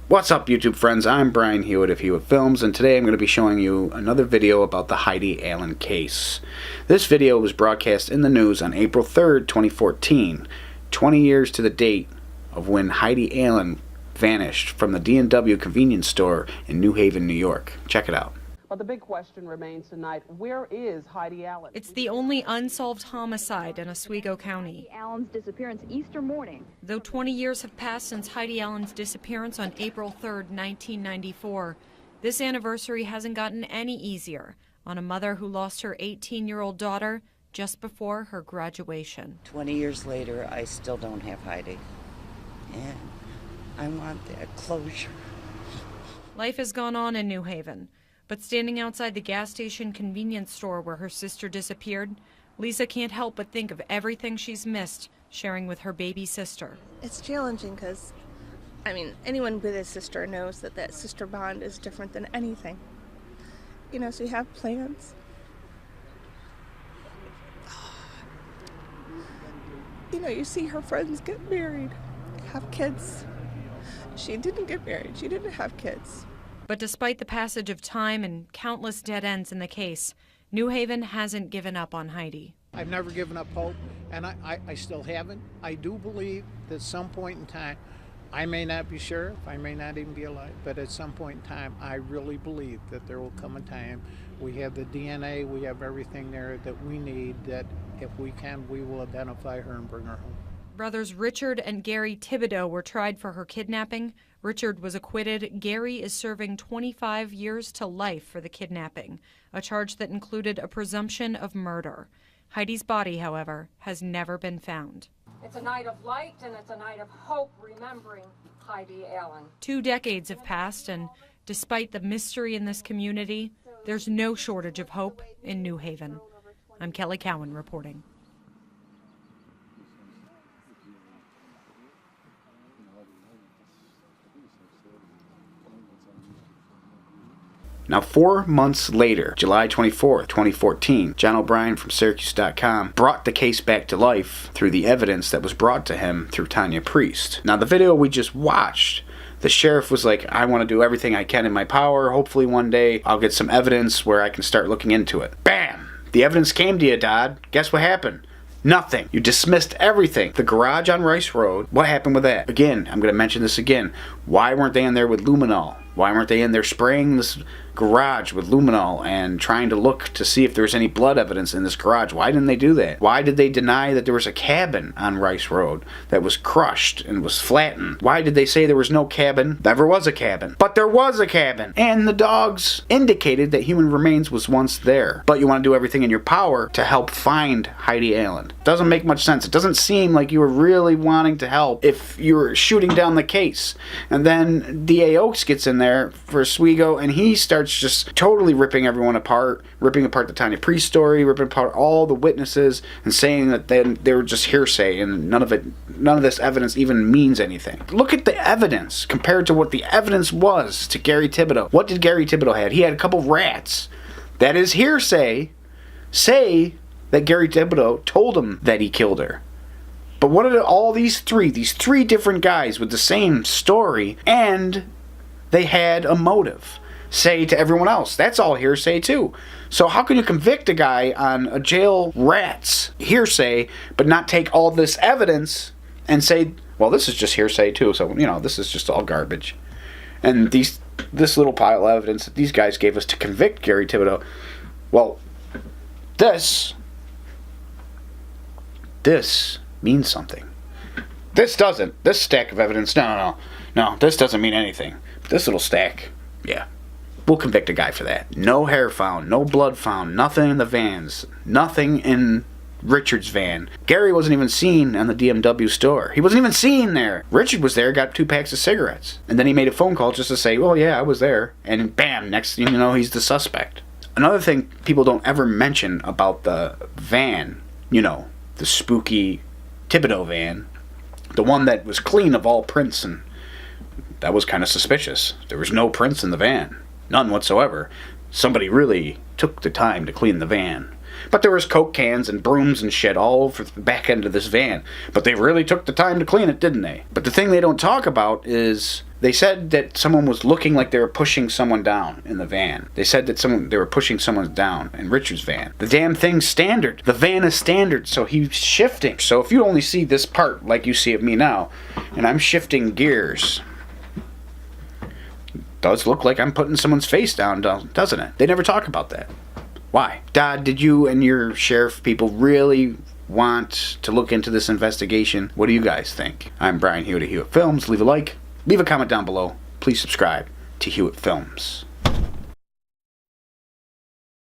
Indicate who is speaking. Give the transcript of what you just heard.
Speaker 1: What's up, YouTube friends? I'm Brian Hewitt of Hewitt Films, and today I'm going to be showing you another video about the Heidi Allen case. This video was broadcast in the news on April 3rd, 2014, 20 years to the date of when Heidi Allen vanished from the D&W convenience store in New Haven, New York. Check it out.
Speaker 2: But the big question remains tonight, where is Heidi Allen?
Speaker 3: It's the only unsolved homicide in Oswego County.
Speaker 4: Heidi Allen's disappearance Easter morning.
Speaker 3: Though 20 years have passed since Heidi Allen's disappearance on April 3rd, 1994, this anniversary hasn't gotten any easier on a mother who lost her 18-year-old daughter just before her graduation.
Speaker 5: 20 years later, I still don't have Heidi. And I want that closure.
Speaker 3: Life has gone on in New Haven. But standing outside the gas station convenience store where her sister disappeared, Lisa can't help but think of everything she's missed sharing with her baby sister.
Speaker 6: It's challenging because, anyone with a sister knows that that sister bond is different than anything. You know, so you have plans. You know, you see her friends get married, have kids. She didn't get married. She didn't have kids.
Speaker 3: But despite the passage of time and countless dead ends in the case, New Haven hasn't given up on Heidi.
Speaker 7: I've never given up hope, and I still haven't. I do believe that at some point in time, I may not be sure, I may not even be alive, but at some point in time, I really believe that there will come a time. We have the DNA, we have everything there that we need, that if we can, we will identify her and bring her home.
Speaker 3: Brothers Richard and Gary Thibodeau were tried for her kidnapping. Richard was acquitted. Gary is serving 25 years to life for the kidnapping, a charge that included a presumption of murder. Heidi's body, however, has never been found.
Speaker 8: It's a night of light and it's a night of hope remembering Heidi Allen.
Speaker 3: 2 decades have passed, and despite the mystery in this community, there's no shortage of hope in New Haven. I'm Kelly Cowan reporting.
Speaker 1: Now, 4 months later, July 24th, 2014, John O'Brien from Syracuse.com brought the case back to life through the evidence that was brought to him through Tanya Priest. Now, the video we just watched, the sheriff was like, I want to do everything I can in my power. Hopefully one day I'll get some evidence where I can start looking into it. Bam! The evidence came to you, Dodd. Guess what happened? Nothing. You dismissed everything. The garage on Rice Road, what happened with that? Again, I'm going to mention this again. Why weren't they in there with luminol? Why weren't they in there spraying this garage with luminol and trying to look to see if there was any blood evidence in this garage? Why didn't they do that? Why did they deny that there was a cabin on Rice Road that was crushed and was flattened? Why did they say there was no cabin? Never was a cabin. But there was a cabin. And the dogs indicated that human remains was once there. But you want to do everything in your power to help find Heidi Allen. Doesn't make much sense. It doesn't seem like you were really wanting to help if you were shooting down the case. And then D.A. Oaks gets in there for Oswego, and he starts just totally ripping everyone apart, ripping apart the Tanya Priest story, ripping apart all the witnesses, and saying that they were just hearsay, and none of this evidence even means anything. Look at the evidence compared to what the evidence was to Gary Thibodeau. What did Gary Thibodeau have? He had a couple rats. That is hearsay. Say that Gary Thibodeau told him that he killed her. But what are all these three different guys with the same story, and they had a motive, say to everyone else? That's all hearsay too. So how can you convict a guy on a jail rat's hearsay, but not take all this evidence and say, well, this is just hearsay too, so, this is just all garbage. And this little pile of evidence that these guys gave us to convict Gary Thibodeau, well, this means something. This doesn't. This stack of evidence, no, this doesn't mean anything. This little stack, yeah, we'll convict a guy for that. No hair found, no blood found, nothing in the vans, nothing in Richard's van. Gary wasn't even seen on the DMW store. He wasn't even seen there. Richard was there, got 2 packs of cigarettes. And then he made a phone call just to say, well, yeah, I was there. And bam, next thing you know, he's the suspect. Another thing people don't ever mention about the van, the spooky Thibodeau van, the one that was clean of all prints, and that was kind of suspicious. There was no prints in the van. None whatsoever. Somebody really took the time to clean the van. But there was Coke cans and brooms and shit all over the back end of this van. But they really took the time to clean it, didn't they? But the thing they don't talk about is They said that someone was looking like they were pushing someone down in the van. They said that they were pushing someone down in Richard's van. The damn thing's standard. The van is standard, so he's shifting. So if you only see this part like you see of me now, and I'm shifting gears, it does look like I'm putting someone's face down, doesn't it? They never talk about that. Why? Dad, did you and your sheriff people really want to look into this investigation? What do you guys think? I'm Brian Hewitt of Hewitt Films. Leave a like. Leave a comment down below. Please subscribe to Hewitt Films.